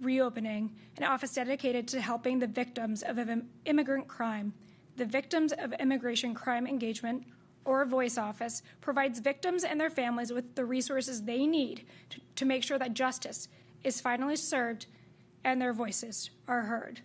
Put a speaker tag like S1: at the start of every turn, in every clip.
S1: reopening an office dedicated to helping the victims of immigrant crime. The Victims of Immigration Crime Engagement, or VOICE office, provides victims and their families with the resources they need to make sure that justice is finally served and their voices are heard.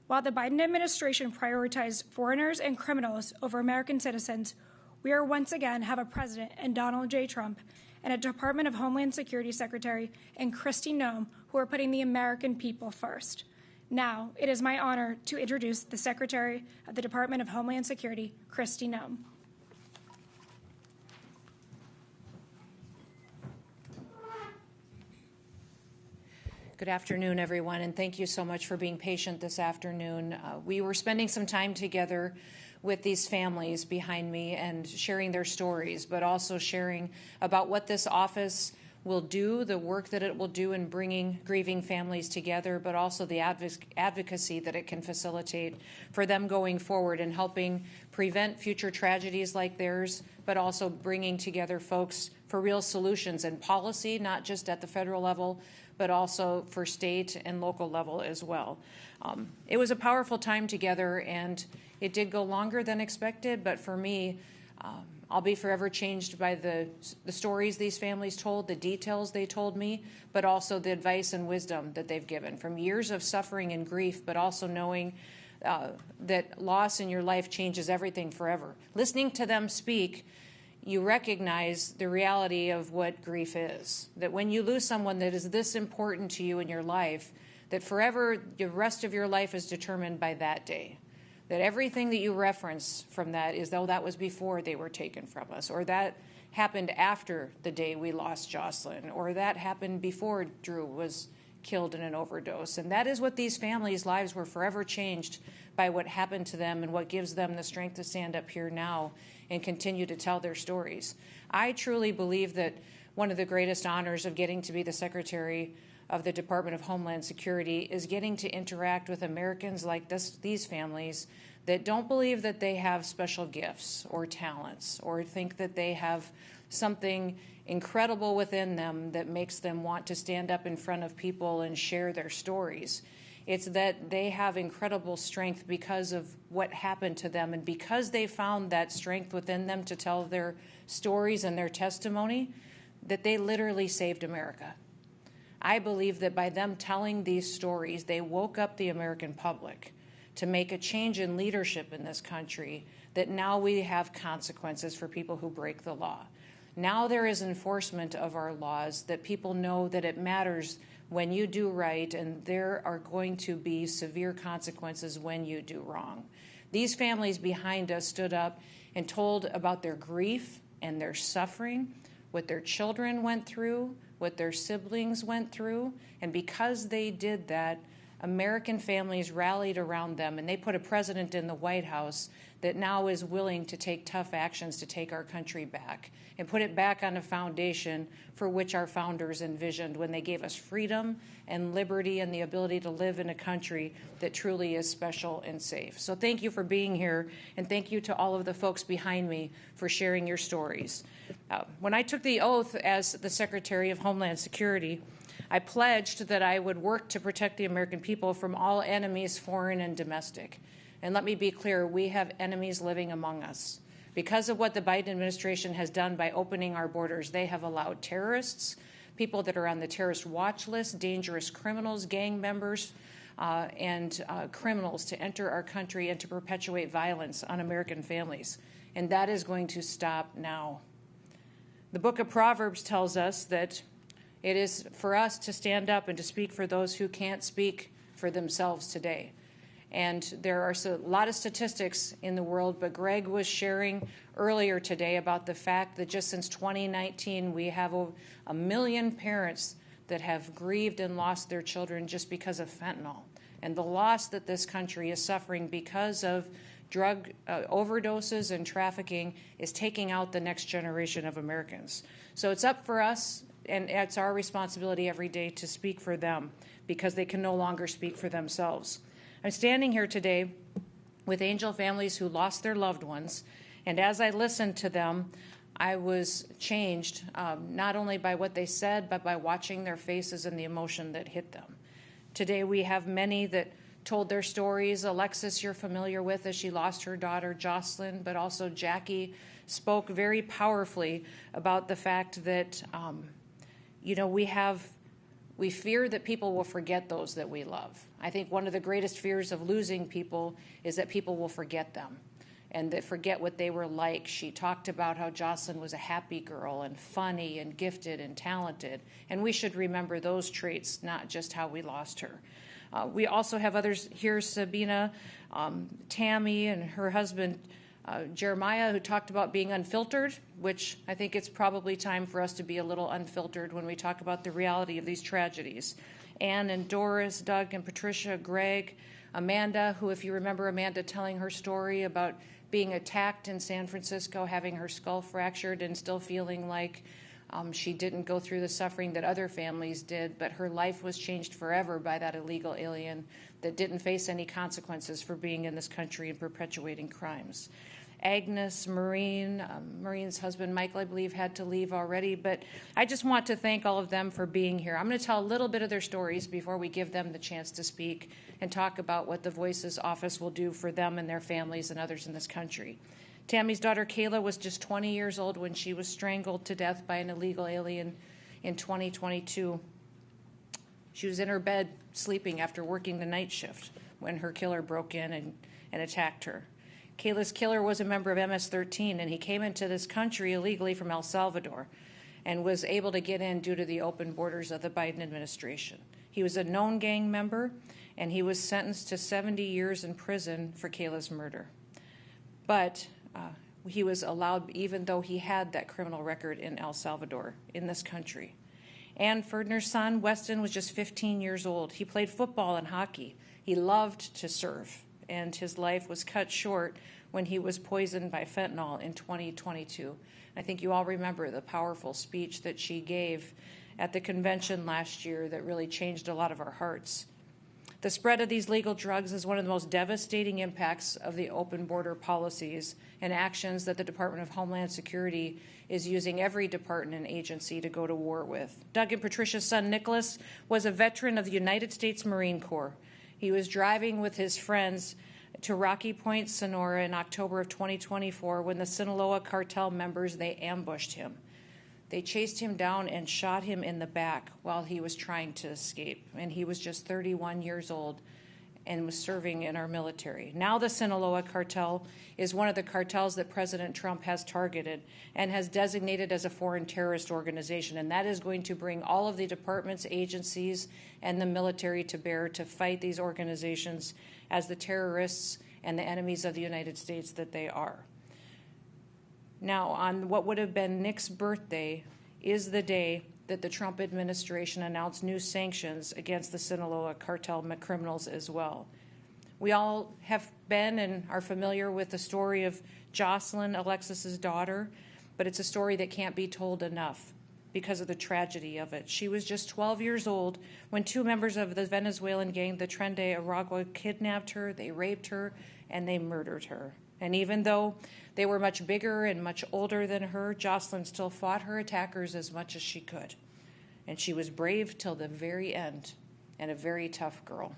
S1: While the Biden administration prioritized foreigners and criminals over American citizens, we are once again have a president in Donald J. Trump and a Department of Homeland Security Secretary in Kristi Noem who are putting the American people first. Now, it is my honor to introduce the Secretary of the Department of Homeland Security, Kristi Noem.
S2: Good afternoon, everyone, and thank you so much for being patient this afternoon. We were spending some time together with these families behind me and sharing their stories, but also sharing about what this office will do, the work that it will do in bringing grieving families together, but also the advocacy that it can facilitate for them going forward and helping prevent future tragedies like theirs, but also bringing together folks for real solutions and policy, not just at the federal level, but also for state and local level as well. It was a powerful time together, and it did go longer than expected, but for me, I'll be forever changed by the stories these families told, the details they told me, but also the advice and wisdom that they've given from years of suffering and grief, but also knowing that loss in your life changes everything forever. Listening to them speak, you recognize the reality of what grief is, that when you lose someone that is this important to you in your life, that forever the rest of your life is determined by that day. That everything that you reference from that is, though that was before they were taken from us, or that happened after the day we lost Jocelyn, or that happened before Drew was killed in an overdose. And that is what these families' lives were forever changed by what happened to them and what gives them the strength to stand up here now and continue to tell their stories. I truly believe that one of the greatest honors of getting to be the Secretary of the Department of Homeland Security is getting to interact with Americans like these families that don't believe that they have special gifts or talents or think that they have something incredible within them that makes them want to stand up in front of people and share their stories. It's that they have incredible strength because of what happened to them, and because they found that strength within them to tell their stories and their testimony, that they literally saved America. I believe that by them telling these stories, they woke up the American public to make a change in leadership in this country, that now we have consequences for people who break the law. Now there is enforcement of our laws, that people know that it matters when you do right, and there are going to be severe consequences when you do wrong. These families behind us stood up and told about their grief and their suffering, what their children went through, what their siblings went through, and because they did that, American families rallied around them, and they put a president in the White House that now is willing to take tough actions to take our country back and put it back on a foundation for which our founders envisioned when they gave us freedom and liberty and the ability to live in a country that truly is special and safe. So thank you for being here, and thank you to all of the folks behind me for sharing your stories. When I took the oath as the Secretary of Homeland Security, I pledged that I would work to protect the American people from all enemies, foreign and domestic. And let me be clear, we have enemies living among us. Because of what the Biden administration has done by opening our borders, they have allowed terrorists, people that are on the terrorist watch list, dangerous criminals, gang members, and criminals to enter our country and to perpetuate violence on American families. And that is going to stop now. The book of Proverbs tells us that it is for us to stand up and to speak for those who can't speak for themselves today. And there are a lot of statistics in the world, but Greg was sharing earlier today about the fact that just since 2019, we have 1 million parents that have grieved and lost their children just because of fentanyl, and the loss that this country is suffering because of drug overdoses and trafficking is taking out the next generation of Americans. So it's up for us, and it's our responsibility every day to speak for them because they can no longer speak for themselves. I'm standing here today with angel families who lost their loved ones, and as I listened to them, I was changed, not only by what they said, but by watching their faces and the emotion that hit them. Today we have many that told their stories. Alexis, you're familiar with, as she lost her daughter Jocelyn, but also Jackie spoke very powerfully about the fact that, we fear that people will forget those that we love. I think one of the greatest fears of losing people is that people will forget them and that forget what they were like. She talked about how Jocelyn was a happy girl and funny and gifted and talented, and we should remember those traits, not just how we lost her. We also have others here, Sabina, Tammy, and her husband, Jeremiah, who talked about being unfiltered, which I think it's probably time for us to be a little unfiltered when we talk about the reality of these tragedies. Anne and Doris, Doug and Patricia, Greg, Amanda, who, if you remember Amanda telling her story about being attacked in San Francisco, having her skull fractured and still feeling like she didn't go through the suffering that other families did, but her life was changed forever by that illegal alien that didn't face any consequences for being in this country and perpetuating crimes. Agnes, Maureen's husband, Michael, I believe, had to leave already, but I just want to thank all of them for being here. I'm going to tell a little bit of their stories before we give them the chance to speak and talk about what the Voices office will do for them and their families and others in this country. Tammy's daughter, Kayla, was just 20 years old when she was strangled to death by an illegal alien in 2022. She was in her bed sleeping after working the night shift when her killer broke in and attacked her. Kayla's killer was a member of MS-13, and he came into this country illegally from El Salvador and was able to get in due to the open borders of the Biden administration. He was a known gang member, and he was sentenced to 70 years in prison for Kayla's murder. But he was allowed, even though he had that criminal record in El Salvador, in this country. Ann Ferdner's son, Weston, was just 15 years old. He played football and hockey. He loved to surf, and his life was cut short when he was poisoned by fentanyl in 2022. I think you all remember the powerful speech that she gave at the convention last year that really changed a lot of our hearts. The spread of these legal drugs is one of the most devastating impacts of the open border policies and actions that the Department of Homeland Security is using every department and agency to go to war with. Doug and Patricia's son, Nicholas, was a veteran of the United States Marine Corps. He was driving with his friends to Rocky Point, Sonora in October of 2024 when the Sinaloa cartel members, they ambushed him. They chased him down and shot him in the back while he was trying to escape. And he was just 31 years old and was serving in our military. Now the Sinaloa cartel is one of the cartels that President Trump has targeted and has designated as a foreign terrorist organization. And that is going to bring all of the departments, agencies, and the military to bear to fight these organizations as the terrorists and the enemies of the United States that they are. Now, on what would have been Nick's birthday is the day that the Trump administration announced new sanctions against the Sinaloa cartel criminals as well. We all have been and are familiar with the story of Jocelyn, Alexis's daughter, but it's a story that can't be told enough because of the tragedy of it. She was just 12 years old when two members of the Venezuelan gang, the Tren de Aragua, kidnapped her, they raped her, and they murdered her. And even though they were much bigger and much older than her, Jocelyn still fought her attackers as much as she could. And she was brave till the very end and a very tough girl.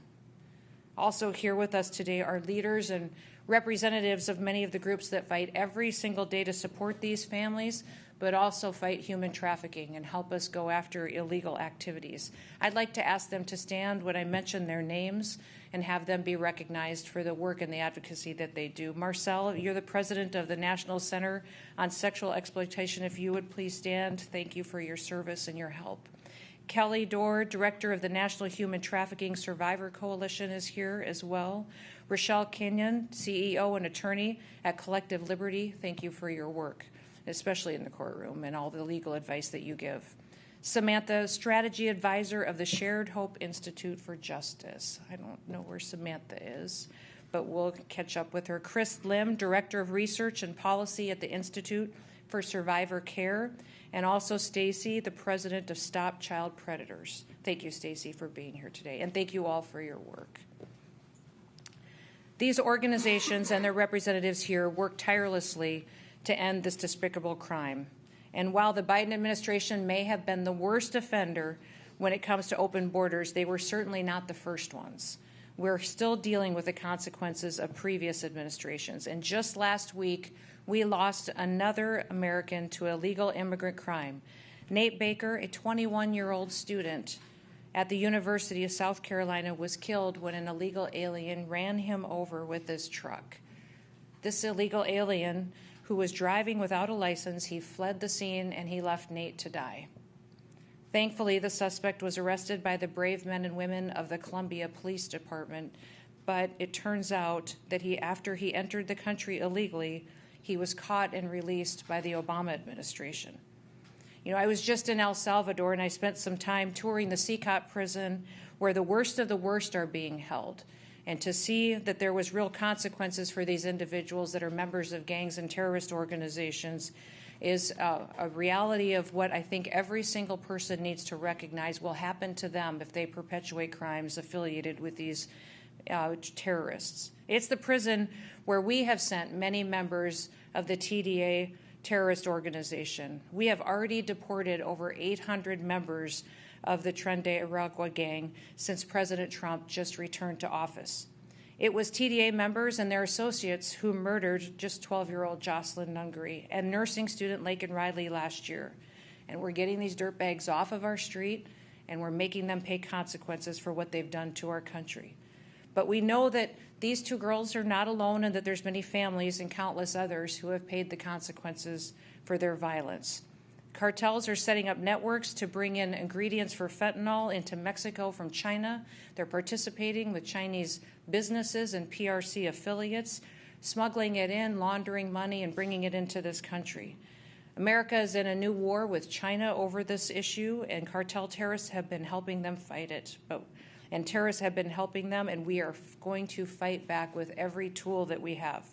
S2: Also here with us today are leaders and representatives of many of the groups that fight every single day to support these families, but also fight human trafficking and help us go after illegal activities. I'd like to ask them to stand when I mention their names and have them be recognized for the work and the advocacy that they do. Marcel, you're the president of the National Center on Sexual Exploitation. If you would please stand, thank you for your service and your help. Kelly Dorr, director of the National Human Trafficking Survivor Coalition, is here as well. Rochelle Kenyon, CEO and attorney at Collective Liberty, thank you for your work, especially in the courtroom and all the legal advice that you give. Samantha, strategy advisor of the Shared Hope Institute for Justice. I don't know where Samantha is, but we'll catch up with her. Chris Lim, director of research and policy at the Institute for Survivor Care, and also Stacy, the president of Stop Child Predators. Thank you, Stacy, for being here today, and thank you all for your work. These organizations and their representatives here work tirelessly to end this despicable crime. And while the Biden administration may have been the worst offender when it comes to open borders, they were certainly not the first ones. We're still dealing with the consequences of previous administrations. And just last week, we lost another American to illegal immigrant crime. Nate Baker, a 21-year-old student at the University of South Carolina, was killed when an illegal alien ran him over with his truck. This illegal alien, who was driving without a license, he fled the scene and he left Nate to die. Thankfully, the suspect was arrested by the brave men and women of the Columbia Police Department, but it turns out that after he entered the country illegally, he was caught and released by the Obama administration. I was just in El Salvador, and I spent some time touring the CCOT prison where the worst of the worst are being held. And to see that there was real consequences for these individuals that are members of gangs and terrorist organizations is a reality of what I think every single person needs to recognize will happen to them if they perpetuate crimes affiliated with these terrorists. It's the prison where we have sent many members of the TDA terrorist organization. We have already deported over 800 members of the Tren de Aragua gang since President Trump just returned to office. It was TDA members and their associates who murdered just 12-year-old Jocelyn Nungary and nursing student Laken Riley last year. And we're getting these dirtbags off of our street, and we're making them pay consequences for what they've done to our country. But we know that these two girls are not alone and that there's many families and countless others who have paid the consequences for their violence. Cartels are setting up networks to bring in ingredients for fentanyl into Mexico from China. They're participating with Chinese businesses and PRC affiliates, smuggling it in, laundering money, and bringing it into this country. America is in a new war with China over this issue, and cartel terrorists have been helping them fight it. And terrorists have been helping them, and we are going to fight back with every tool that we have.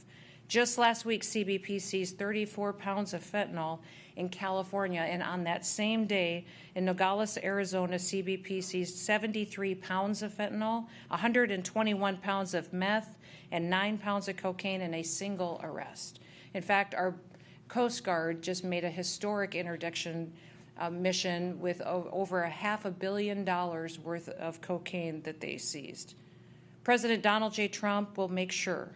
S2: Just last week, CBP seized 34 pounds of fentanyl in California, and on that same day in Nogales, Arizona, CBP seized 73 pounds of fentanyl, 121 pounds of meth, and 9 pounds of cocaine in a single arrest. In fact, our Coast Guard just made a historic interdiction mission with over $500 million worth of cocaine that they seized. President Donald J. Trump will make sure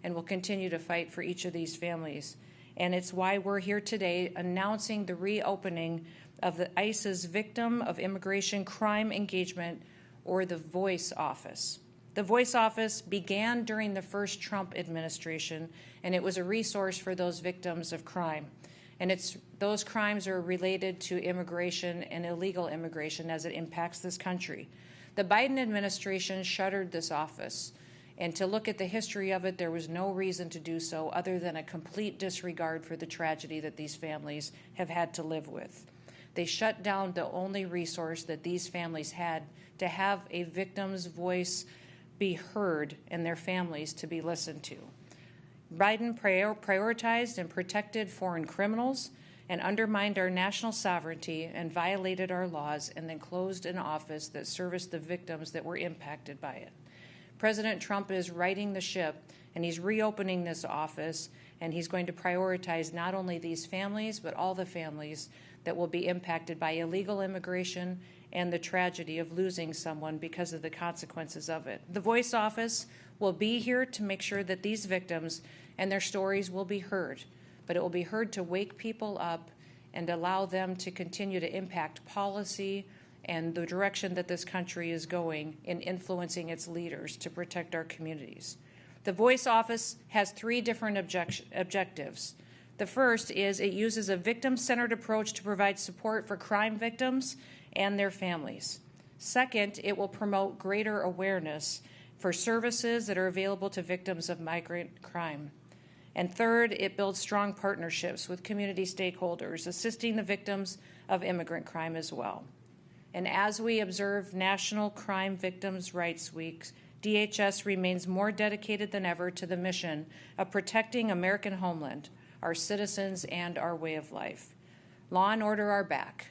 S2: and will continue to fight for each of these families. And it's why we're here today announcing the reopening of the ICE's Victim of Immigration Crime Engagement, or the VOICE office. The VOICE office began during the first Trump administration, and it was a resource for those victims of crime. And those crimes are related to immigration and illegal immigration as it impacts this country. The Biden administration shuttered this office. And to look at the history of it, there was no reason to do so other than a complete disregard for the tragedy that these families have had to live with. They shut down the only resource that these families had to have a victim's voice be heard and their families to be listened to. Biden prioritized and protected foreign criminals and undermined our national sovereignty and violated our laws, and then closed an office that serviced the victims that were impacted by it. President Trump is righting the ship, and he's reopening this office, and he's going to prioritize not only these families, but all the families that will be impacted by illegal immigration and the tragedy of losing someone because of the consequences of it. The VOICE office will be here to make sure that these victims and their stories will be heard, but it will be heard to wake people up and allow them to continue to impact policy and the direction that this country is going in influencing its leaders to protect our communities. The VOICE office has 3 different objectives. The first is it uses a victim-centered approach to provide support for crime victims and their families. Second, it will promote greater awareness for services that are available to victims of migrant crime. And third, it builds strong partnerships with community stakeholders, assisting the victims of immigrant crime as well. And as we observe National Crime Victims' Rights Week, DHS remains more dedicated than ever to the mission of protecting American homeland, our citizens, and our way of life. Law and order are back,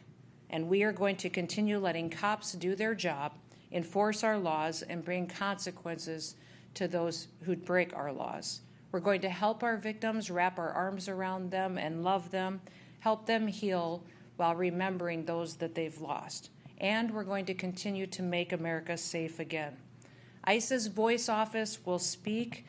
S2: and we are going to continue letting cops do their job, enforce our laws, and bring consequences to those who break our laws. We're going to help our victims, wrap our arms around them and love them, help them heal while remembering those that they've lost. and we're going to continue to make America safe again. ICE's Voice Office will speak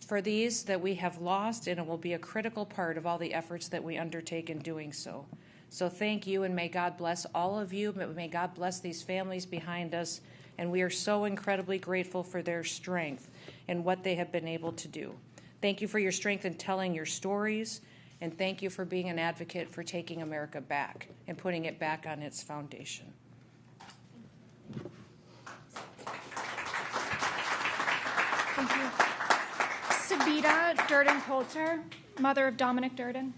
S2: for these that we have lost, and it will be a critical part of all the efforts that we undertake in doing so. So thank you, and may God bless all of you. May God bless these families behind us, and we are so incredibly grateful for their strength and what they have been able to do. Thank you for your strength in telling your stories, and thank you for being an advocate for taking America back and putting it back on its foundation.
S1: Thank you. Sabita Durden-Coulter, mother of Dominic Durden.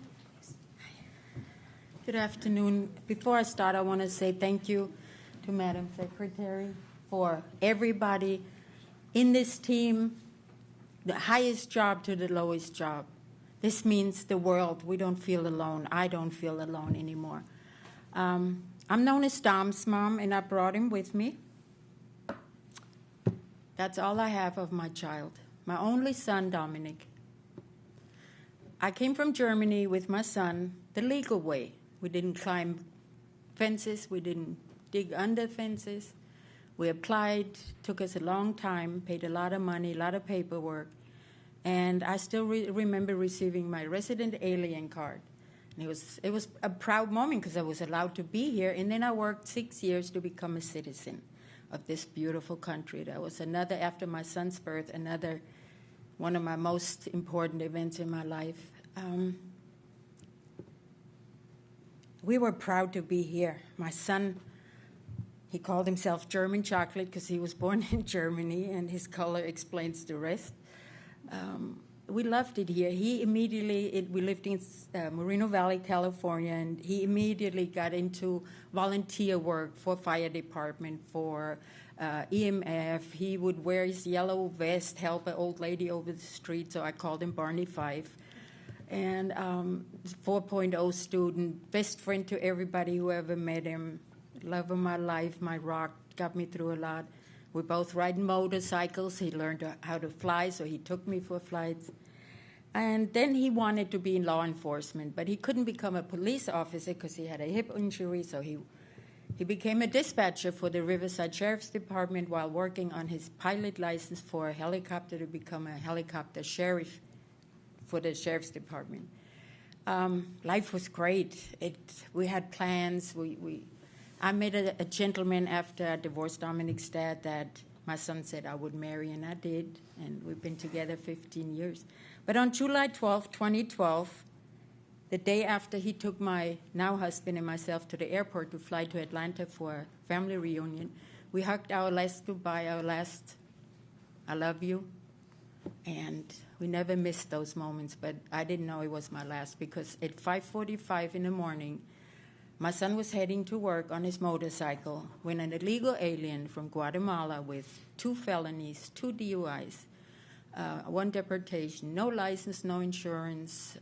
S3: Good afternoon. Before I start, I want to say thank you to Madam Secretary for everybody in this team, the highest job to the lowest job. This means the world. We don't feel alone. I don't feel alone anymore. I'm known as Dom's mom, and I brought him with me. That's all I have of my child, my only son, Dominic. I came from Germany with my son the legal way. We didn't climb fences. We didn't dig under fences. We applied. Took us a long time, paid a lot of money, a lot of paperwork. And I still remember receiving my resident alien card. And it was a proud moment because I was allowed to be here. And then I worked 6 years to become a citizen of this beautiful country. That was another, after my son's birth, another one of my most important events in my life. We were proud to be here. My son, he called himself German Chocolate because he was born in Germany, and his color explains the rest. We loved it here. We lived in Moreno Valley, California, and he immediately got into volunteer work for fire department, for EMF. He would wear his yellow vest, help an old lady over the street, so I called him Barney Fife. And 4.0 student, best friend to everybody who ever met him, love of my life, my rock, got me through a lot. We both ride motorcycles. He learned how to fly, so he took me for flights. And then he wanted to be in law enforcement, but he couldn't become a police officer because he had a hip injury, so he became a dispatcher for the Riverside Sheriff's Department while working on his pilot license for a helicopter to become a helicopter sheriff for the Sheriff's Department. Life was great. We had plans. I met a gentleman after I divorced Dominic's dad that my son said I would marry, and I did, and we've been together 15 years. But on July 12, 2012, the day after he took my now husband and myself to the airport to fly to Atlanta for a family reunion, we hugged our last goodbye, our last I love you, and we never missed those moments, but I didn't know it was my last because at 5:45 in the morning, my son was heading to work on his motorcycle when an illegal alien from Guatemala with 2 felonies, 2 DUIs, 1 deportation, no license, no insurance,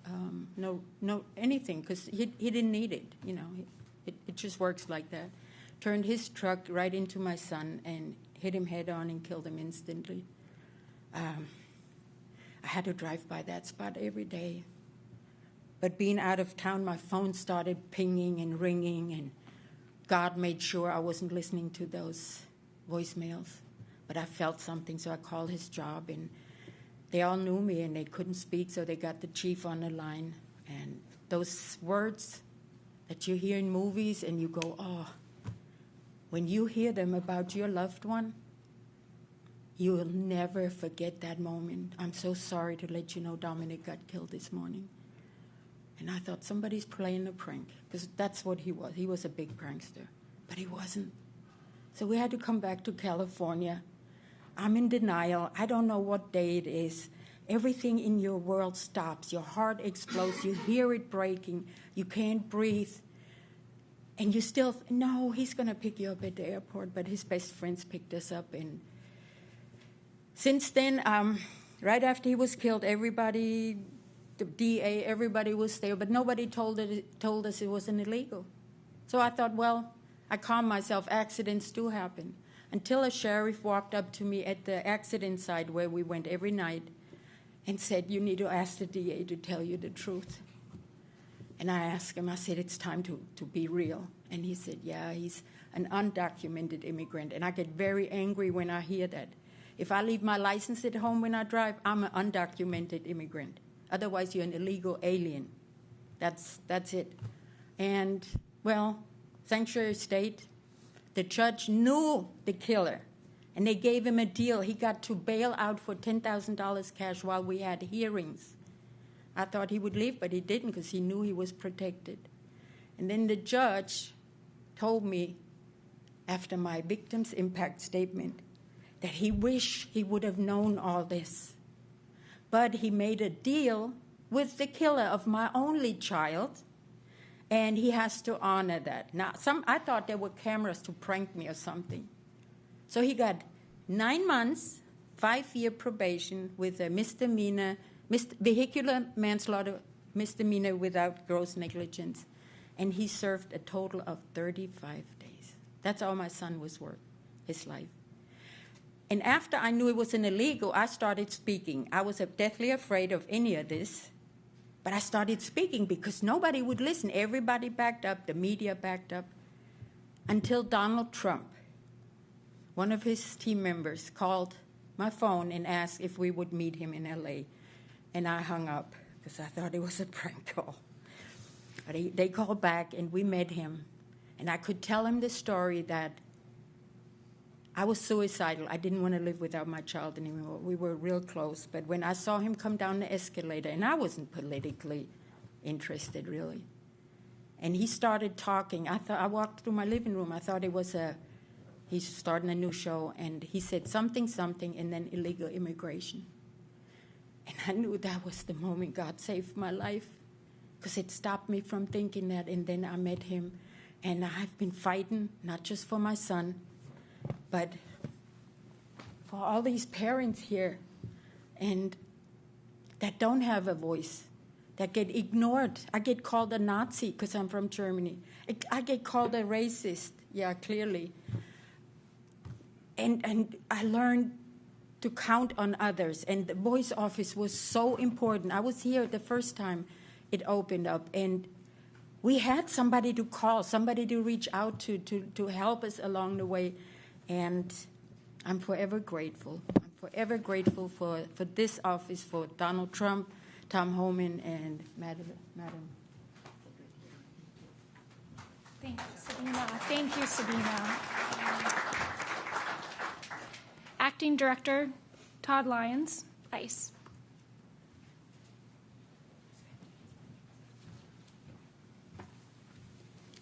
S3: no anything, because he didn't need it. You know, it just works like that. Turned his truck right into my son and hit him head on and killed him instantly. I had to drive by that spot every day. But being out of town, my phone started pinging and ringing, and God made sure I wasn't listening to those voicemails. But I felt something, so I called his job, and they all knew me, and they couldn't speak, so they got the chief on the line. And those words that you hear in movies, and you go, oh, when you hear them about your loved one, you will never forget that moment. I'm so sorry to let you know Dominic got killed this morning. And I thought, somebody's playing a prank, because that's what he was. He was a big prankster, but he wasn't. So we had to come back to California. I'm in denial. I don't know what day it is. Everything in your world stops. Your heart explodes. You hear it breaking. You can't breathe. And you still, no, he's going to pick you up at the airport, but his best friends picked us up. And since then, right after he was killed, everybody, the DA, everybody was there, but nobody told us it wasn't illegal. So I thought, well, I calmed myself. Accidents do happen. Until a sheriff walked up to me at the accident site where we went every night and said, you need to ask the DA to tell you the truth. And I asked him, I said, it's time to be real. And he said, yeah, an undocumented immigrant. And I get very angry when I hear that. If I leave my license at home when I drive, I'm an undocumented immigrant. Otherwise, you're an illegal alien. That's it. And, well, sanctuary state, the judge knew the killer, and they gave him a deal. He got to bail out for $10,000 cash while we had hearings. I thought he would leave, but he didn't because he knew he was protected. And then the judge told me after my victim's impact statement that he wished he would have known all this. But he made a deal with the killer of my only child, and he has to honor that. Now, I thought there were cameras to prank me or something. So he got 9 months, 5-year probation with a misdemeanor, vehicular manslaughter misdemeanor without gross negligence. And he served a total of 35 days. That's all my son was worth, his life. And after I knew it was an illegal, I started speaking. I was deathly afraid of any of this, but I started speaking because nobody would listen. Everybody backed up, the media backed up, until Donald Trump, one of his team members, called my phone and asked if we would meet him in L.A., and I hung up because I thought it was a prank call. But they called back, and we met him, and I could tell him the story that I was suicidal. I didn't want to live without my child anymore. We were real close. But when I saw him come down the escalator, and I wasn't politically interested, really, and he started talking, I walked through my living room. I thought it was he's starting a new show, and he said something, and then illegal immigration. And I knew that was the moment God saved my life, because it stopped me from thinking that. And then I met him, and I've been fighting, not just for my son, but for all these parents here and that don't have a voice, that get ignored. I get called a Nazi because I'm from Germany. I get called a racist, yeah, clearly. And I learned to count on others, and the voice office was so important. I was here the first time it opened up, and we had somebody to call, somebody to reach out to help us along the way. And I'm forever grateful. I'm forever grateful for this office, for Donald Trump, Tom Homan, and Madam.
S1: Thank you, Sabina. Thank you, Sabina. Acting Director Todd Lyons, ICE.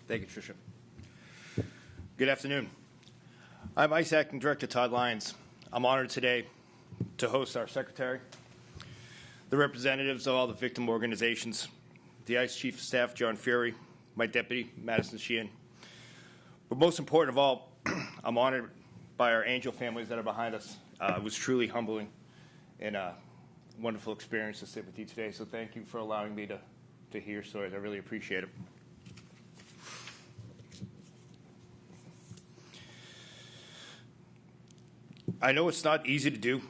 S4: Thank you, Tricia. Good afternoon. I'm ICE Acting Director Todd Lyons. I'm honored today to host our Secretary, the representatives of all the victim organizations, the ICE Chief of Staff, John Fury, my Deputy, Madison Sheehan. But most important of all, I'm honored by our angel families that are behind us. It was truly humbling and a wonderful experience to sit with you today. So thank you for allowing me to hear stories. I really appreciate it. I know it's not easy to do,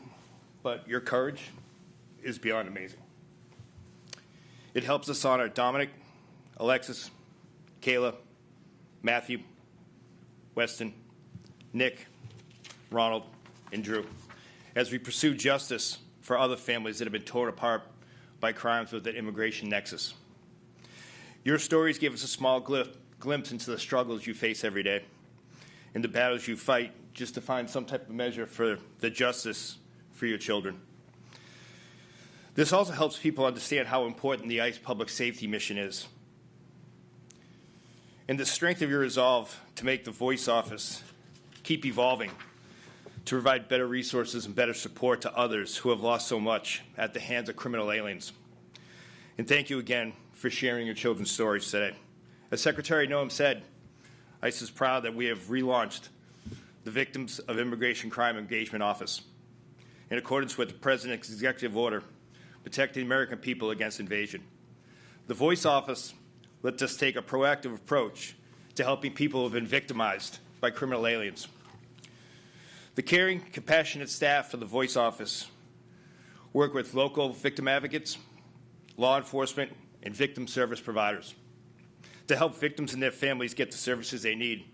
S4: but your courage is beyond amazing. It helps us honor Dominic, Alexis, Kayla, Matthew, Weston, Nick, Ronald, and Drew as we pursue justice for other families that have been torn apart by crimes with an immigration nexus. Your stories give us a small glimpse into the struggles you face every day and the battles you fight just to find some type of measure for the justice for your children. This also helps people understand how important the ICE public safety mission is. And the strength of your resolve to make the Voice Office keep evolving, to provide better resources and better support to others who have lost so much at the hands of criminal aliens. And thank you again for sharing your children's stories today. As Secretary Noem said, ICE is proud that we have relaunched the Victims of Immigration Crime Engagement Office in accordance with the President's executive order protecting the American people against invasion. The Voice Office lets us take a proactive approach to helping people who have been victimized by criminal aliens. The caring, compassionate staff of the Voice Office work with local victim advocates, law enforcement, and victim service providers to help victims and their families get the services they need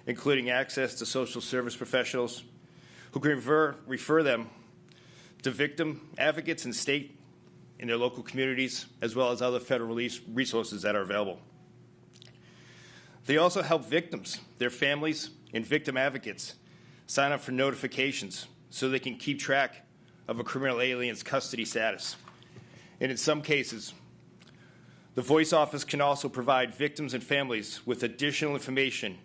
S4: including access to social service professionals who can refer them to victim advocates in state in their local communities, as well as other federal resources that are available. They also help victims, their families, and victim advocates sign up for notifications so they can keep track of a criminal alien's custody status. And in some cases, the Voice Office can also provide victims and families with additional information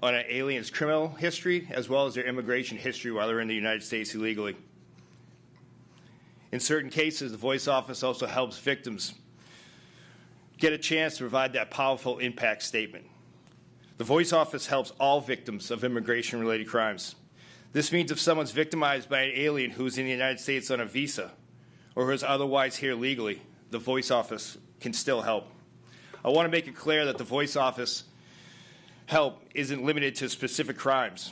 S4: on an alien's criminal history as well as their immigration history while they're in the United States illegally. In certain cases, the Voice Office also helps victims get a chance to provide that powerful impact statement. The Voice Office helps all victims of immigration-related crimes. This means if someone's victimized by an alien who's in the United States on a visa or who is otherwise here legally, the Voice Office can still help. I want to make it clear that the Voice Office help isn't limited to specific crimes.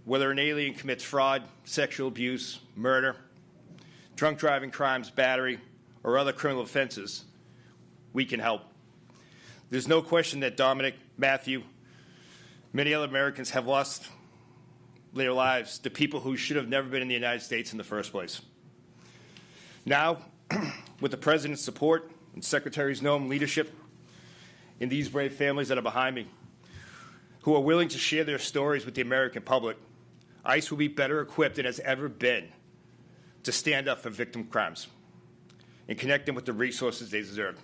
S4: Whether an alien commits fraud, sexual abuse, murder, drunk driving crimes, battery, or other criminal offenses, we can help. There's no question that Dominic, Matthew, many other Americans have lost their lives to people who should have never been in the United States in the first place. Now, with the President's support and Secretary Noem leadership and these brave families that are behind me, who are willing to share their stories with the American public, ICE will be better equipped than it has ever been to stand up for victim crimes and connect them with the resources they deserve.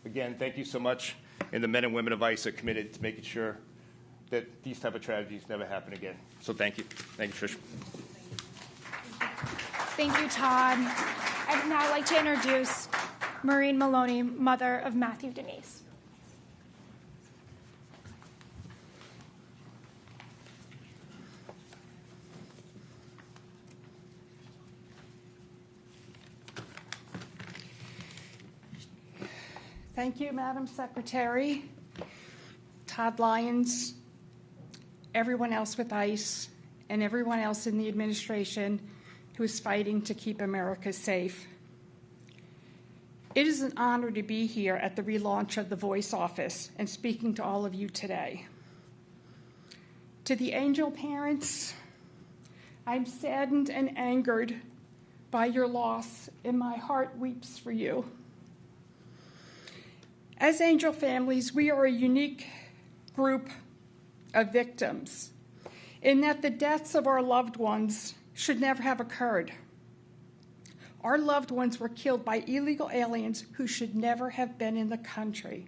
S4: Again, thank you so much, and the men and women of ICE are committed to making sure that these type of tragedies never happen again. So thank you. Thank you, Trish.
S1: Thank you, Todd. I'd now like to introduce Maureen Maloney, mother of Matthew Denise.
S5: Thank you, Madam Secretary, Todd Lyons, everyone else with ICE, and everyone else in the administration who is fighting to keep America safe. It is an honor to be here at the relaunch of the Voice Office and speaking to all of you today. To the Angel parents, I'm saddened and angered by your loss, and my heart weeps for you. As Angel families, we are a unique group of victims in that the deaths of our loved ones should never have occurred. Our loved ones were killed by illegal aliens who should never have been in the country.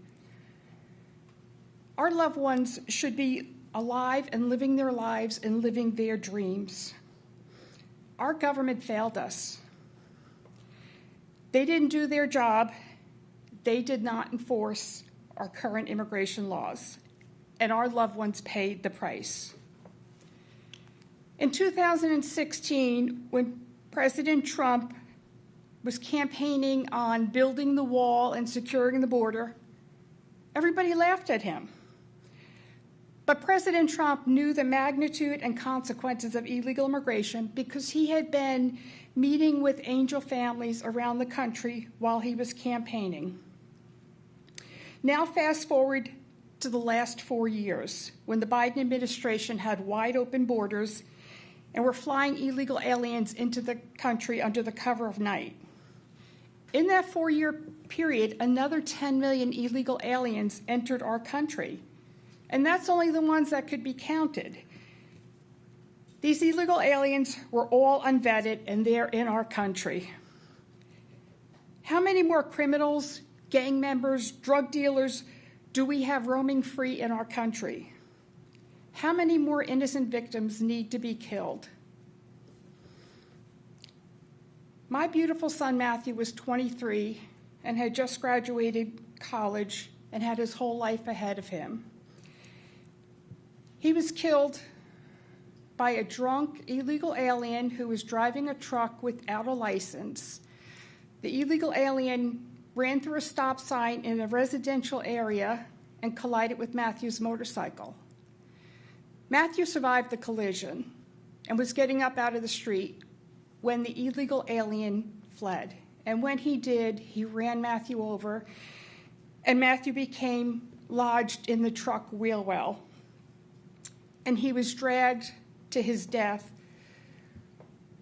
S5: Our loved ones should be alive and living their lives and living their dreams. Our government failed us. They didn't do their job. They did not enforce our current immigration laws, and our loved ones paid the price. In 2016, when President Trump was campaigning on building the wall and securing the border, everybody laughed at him. But President Trump knew the magnitude and consequences of illegal immigration because he had been meeting with Angel families around the country while he was campaigning. Now fast forward to the last 4 years, when the Biden administration had wide open borders and were flying illegal aliens into the country under the cover of night. In that 4-year period, another 10 million illegal aliens entered our country, and that's only the ones that could be counted. These illegal aliens were all unvetted, and they're in our country. How many more criminals, gang members, drug dealers do we have roaming free in our country? How many more innocent victims need to be killed? My beautiful son Matthew was 23 and had just graduated college and had his whole life ahead of him. He was killed by a drunk illegal alien who was driving a truck without a license. The illegal alien ran through a stop sign in a residential area and collided with Matthew's motorcycle. Matthew survived the collision and was getting up out of the street when the illegal alien fled. And when he did, he ran Matthew over, and Matthew became lodged in the truck wheel well. and he was dragged to his death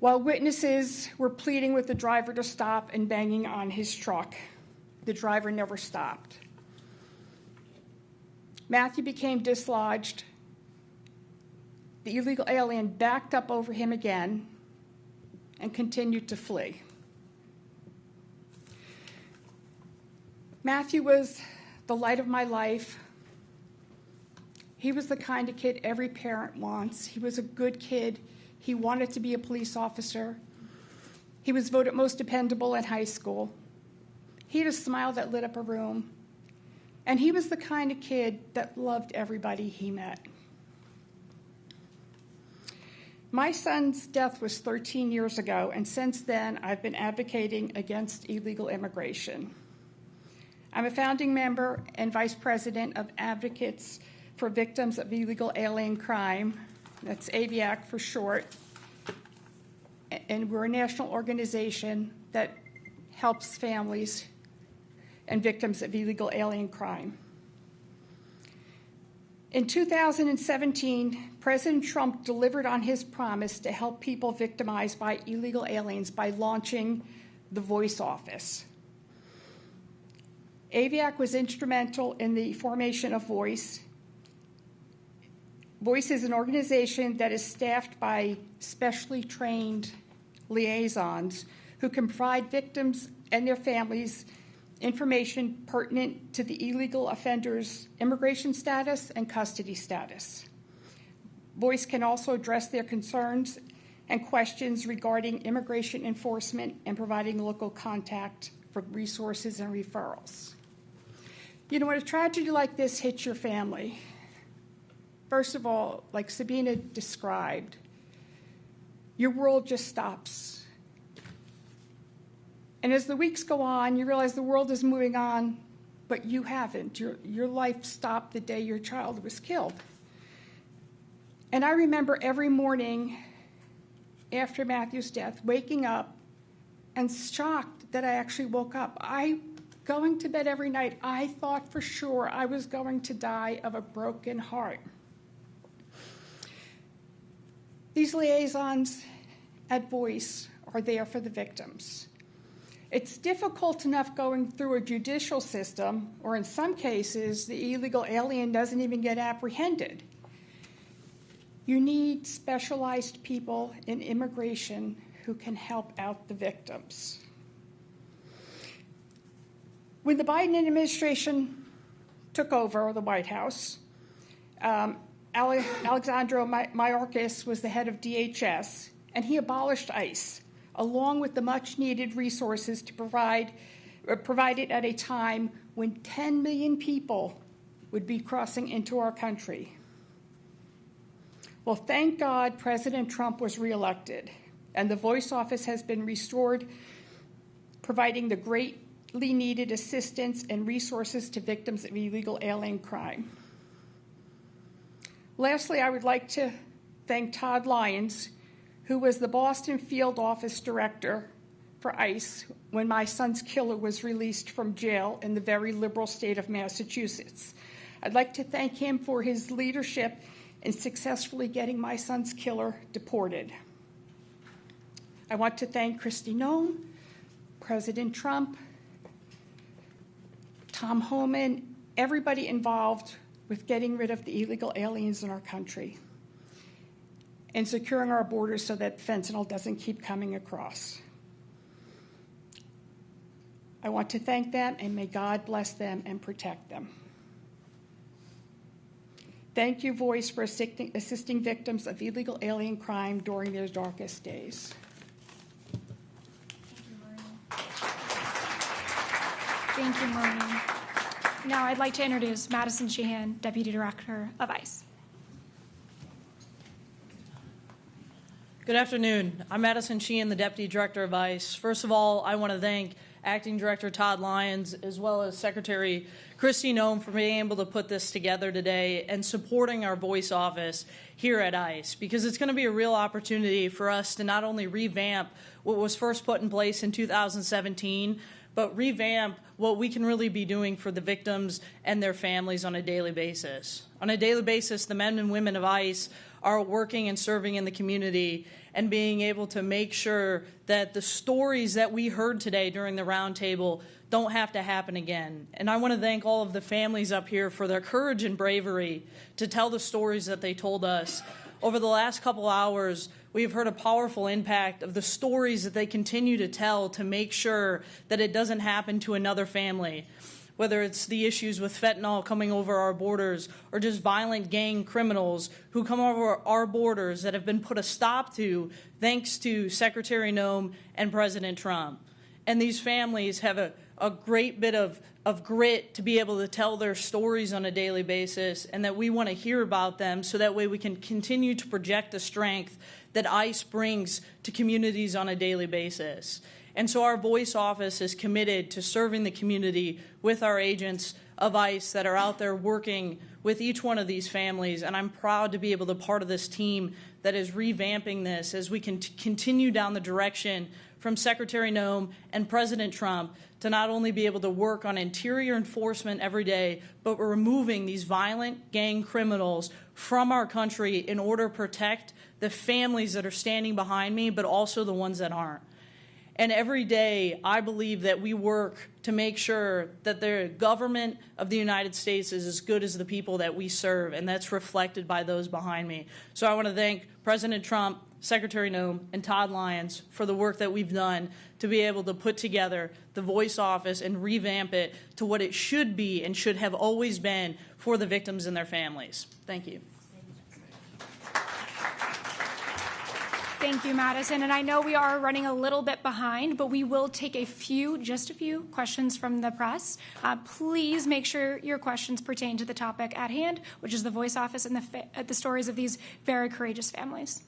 S5: while witnesses were pleading with the driver to stop and banging on his truck. The driver never stopped. Matthew became dislodged. The illegal alien backed up over him again and continued to flee. Matthew was the light of my life. He was the kind of kid every parent wants. He was a good kid. He wanted to be a police officer. He was voted most dependable in high school. He had a smile that lit up a room. And he was the kind of kid that loved everybody he met. My son's death was 13 years ago, and since then, I've been advocating against illegal immigration. I'm a founding member and vice president of Advocates for Victims of Illegal Alien Crime. That's AVIAC for short. And we're a national organization that helps families and victims of illegal alien crime. In 2017, President Trump delivered on his promise to help people victimized by illegal aliens by launching the Voice Office. AVIAC was instrumental in the formation of Voice. Voice is an organization that is staffed by specially trained liaisons who can provide victims and their families information pertinent to the illegal offender's immigration status and custody status. Voice can also address their concerns and questions regarding immigration enforcement and providing local contact for resources and referrals. You know, when a tragedy like this hits your family, first of all, like Sabina described, your world just stops. And as the weeks go on, you realize the world is moving on, but you haven't. Your life stopped the day your child was killed. And I remember every morning after Matthew's death, waking up and shocked that I actually woke up. Going to bed every night, I thought for sure I was going to die of a broken heart. These liaisons at Voice are there for the victims. It's difficult enough going through a judicial system, or in some cases, the illegal alien doesn't even get apprehended. You need specialized people in immigration who can help out the victims. When the Biden administration took over the White House, Alexandro Mayorkas was the head of DHS, and he abolished ICE, along with the much-needed resources to provide it at a time when 10 million people would be crossing into our country. Well, thank God President Trump was reelected, and the Voice Office has been restored, providing the greatly needed assistance and resources to victims of illegal alien crime. Lastly, I would like to thank Todd Lyons, who was the Boston Field Office Director for ICE when my son's killer was released from jail in the very liberal state of Massachusetts. I'd like to thank him for his leadership in successfully getting my son's killer deported. I want to thank Kristi Noem, President Trump, Tom Homan, everybody involved with getting rid of the illegal aliens in our country and securing our borders so that fentanyl doesn't keep coming across. I want to thank them, and may God bless them and protect them. Thank you, Voice, for assisting victims of illegal alien crime during their darkest days.
S1: Thank you, Maureen. Now I'd like to introduce Madison Sheehan, Deputy Director of ICE.
S6: Good afternoon. I'm Madison Sheehan, the Deputy Director of ICE. First of all, I want to thank Acting Director Todd Lyons, as well as Secretary Kristi Noem, for being able to put this together today and supporting our Voice Office here at ICE, because it's going to be a real opportunity for us to not only revamp what was first put in place in 2017, but revamp what we can really be doing for the victims and their families on a daily basis. On a daily basis, the men and women of ICE are working and serving in the community and being able to make sure that the stories that we heard today during the roundtable don't have to happen again. And I want to thank all of the families up here for their courage and bravery to tell the stories that they told us. Over the last couple hours, we've heard a powerful impact of the stories that they continue to tell to make sure that it doesn't happen to another family, whether it's the issues with fentanyl coming over our borders or just violent gang criminals who come over our borders that have been put a stop to thanks to Secretary Noem and President Trump. And these families have a great bit of grit to be able to tell their stories on a daily basis, and that we want to hear about them so that way we can continue to project the strength that ICE brings to communities on a daily basis. And so our Voice Office is committed to serving the community with our agents of ICE that are out there working with each one of these families. And I'm proud to be able to be part of this team that is revamping this as we can continue down the direction from Secretary Noem and President Trump to not only be able to work on interior enforcement every day, but we're removing these violent gang criminals from our country in order to protect the families that are standing behind me, but also the ones that aren't. And every day, I believe that we work to make sure that the government of the United States is as good as the people that we serve, and that's reflected by those behind me. So I want to thank President Trump, Secretary Noem, and Todd Lyons for the work that we've done to be able to put together the Voice Office and revamp it to what it should be and should have always been for the victims and their families. Thank you.
S1: Thank you, Madison. And I know we are running a little bit behind, but we will take just a few questions from the press. Please make sure your questions pertain to the topic at hand, which is the Voice Office and the stories of these very courageous families.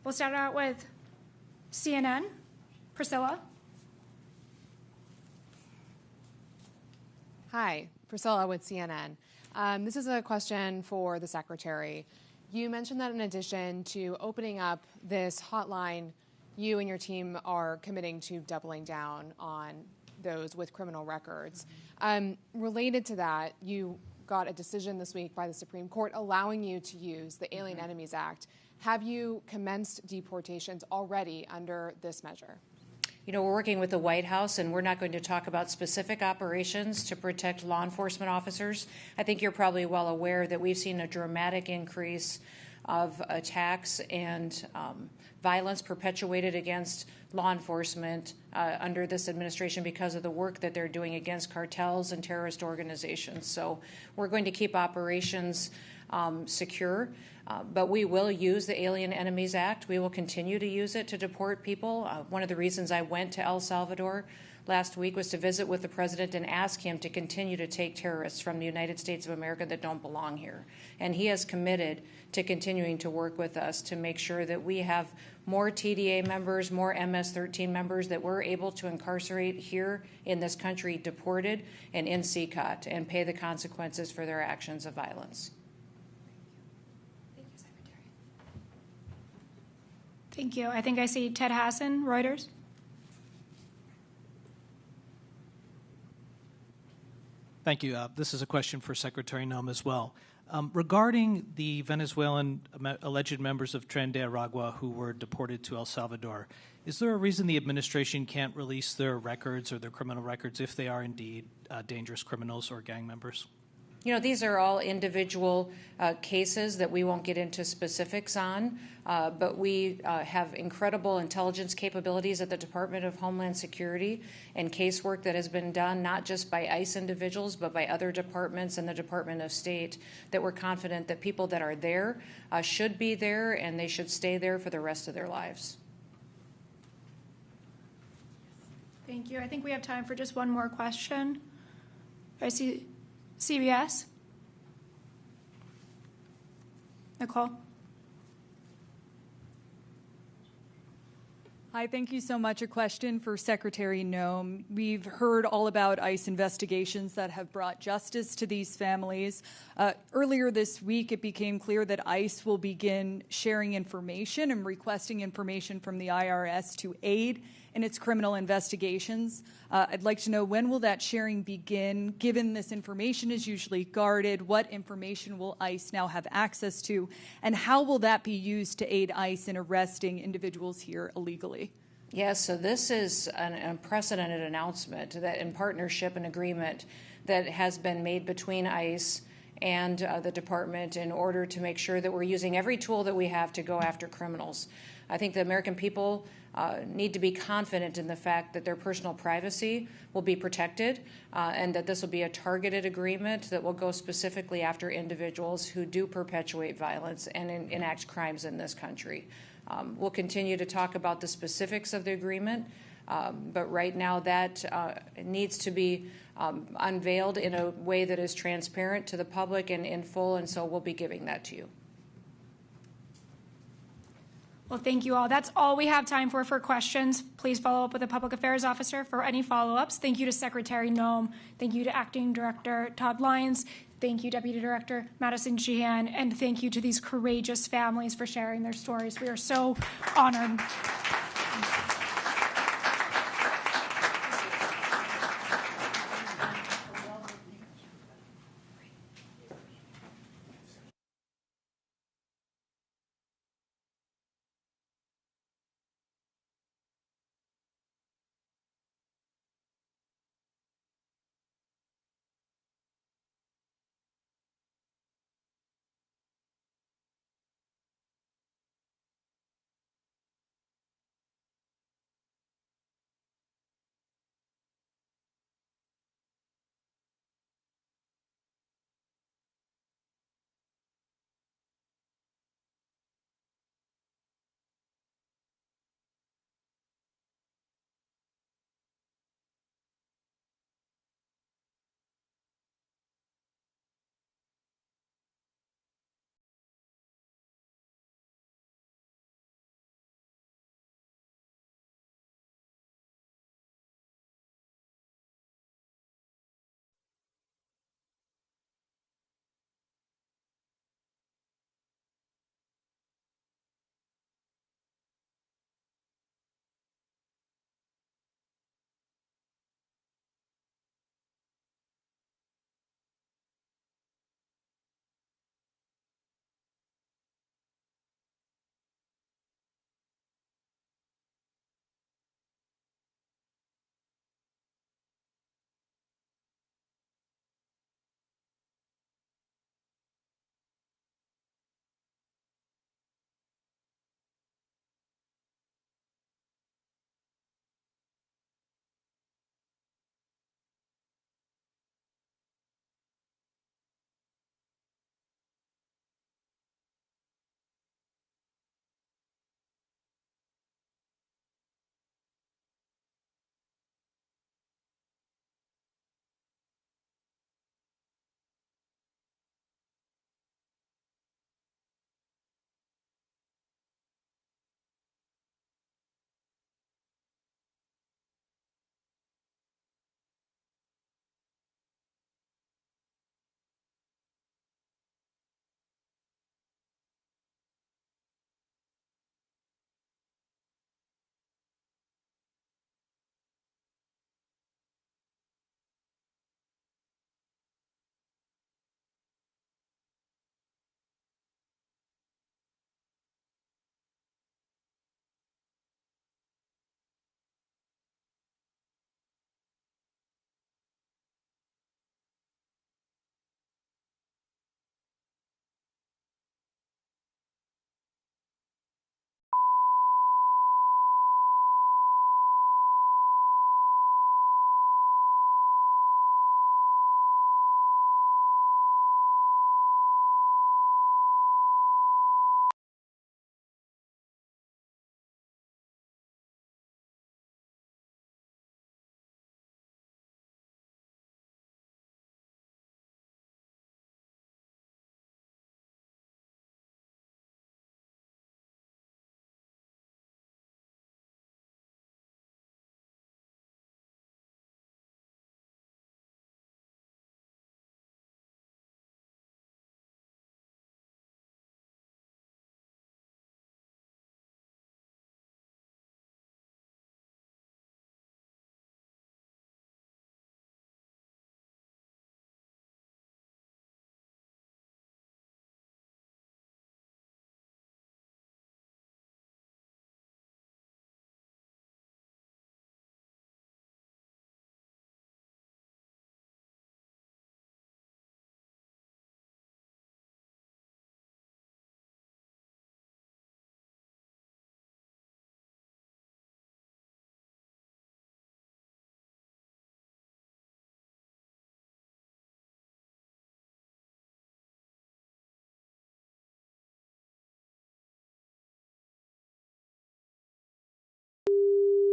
S1: We'll start out with CNN. Priscilla.
S7: Hi, Priscilla with CNN. This is a question for the Secretary. You mentioned that in addition to opening up this hotline, you and your team are committing to doubling down on those with criminal records. Related to that, you got a decision this week by the Supreme Court allowing you to use the Alien Enemies Act. Have you commenced deportations already under this measure?
S2: You know, we're working with the White House, and we're not going to talk about specific operations to protect law enforcement officers. I think you're probably well aware that we've seen a dramatic increase of attacks and violence perpetuated against law enforcement under this administration because of the work that they're doing against cartels and terrorist organizations. So we're going to keep operations secure. But we will use the Alien Enemies Act. We will continue to use it to deport people. One of the reasons I went to El Salvador last week was to visit with the president and ask him to continue to take terrorists from the United States of America that don't belong here. And he has committed to continuing to work with us to make sure that we have more TDA members, more MS-13 members that we're able to incarcerate here in this country deported and in CCOT and pay the consequences for their actions of violence.
S1: Thank you. I think I see Ted Hassan, Reuters.
S8: Thank you. This is a question for Secretary Noem as well. Regarding the Venezuelan alleged members of Tren de Aragua who were deported to El Salvador, is there a reason the administration can't release their records or their criminal records if they are indeed dangerous criminals or gang members?
S2: You know, these are all individual cases that we won't get into specifics on, but we have incredible intelligence capabilities at the Department of Homeland Security and casework that has been done not just by ICE individuals, but by other departments and the Department of State, that we're confident that people that are there should be there and they should stay there for the rest of their lives.
S1: Thank you. I think we have time for just one more question. I see CBS. Nicole.
S9: Hi, thank you so much. A question for Secretary Noem. We've heard all about ICE investigations that have brought justice to these families. Earlier this week, it became clear that ICE will begin sharing information and requesting information from the IRS to aid in its criminal investigations. I'd like to know, when will that sharing begin? Given this information is usually guarded, what information will ICE now have access to, and how will that be used to aid ICE in arresting individuals here illegally?
S2: Yes, so this is an unprecedented announcement that in partnership and agreement that has been made between ICE and the department in order to make sure that we're using every tool that we have to go after criminals. I think the American people need to be confident in the fact that their personal privacy will be protected and that this will be a targeted agreement that will go specifically after individuals who do perpetuate violence and enact crimes in this country. We'll continue to talk about the specifics of the agreement, but right now that needs to be unveiled in a way that is transparent to the public and in full, and so we'll be giving that to you.
S1: Well, thank you all. That's all we have time for questions. Please follow up with the Public Affairs Officer for any follow-ups. Thank you to Secretary Noem. Thank you to Acting Director Todd Lyons. Thank you, Deputy Director Madison Sheehan. And thank you to these courageous families for sharing their stories. We are so honored.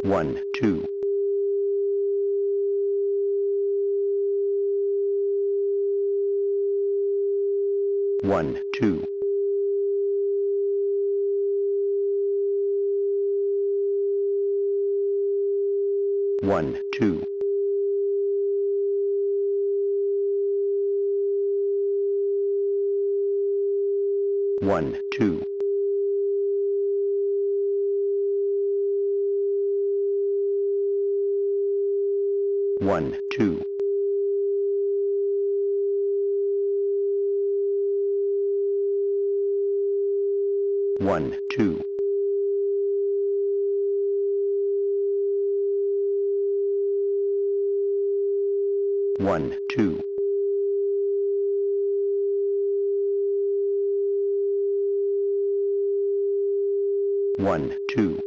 S10: 1, 2. 1, 2. 1, 2. 1, 2. 1, 2. 1, 2. 1, 2. 1, 2.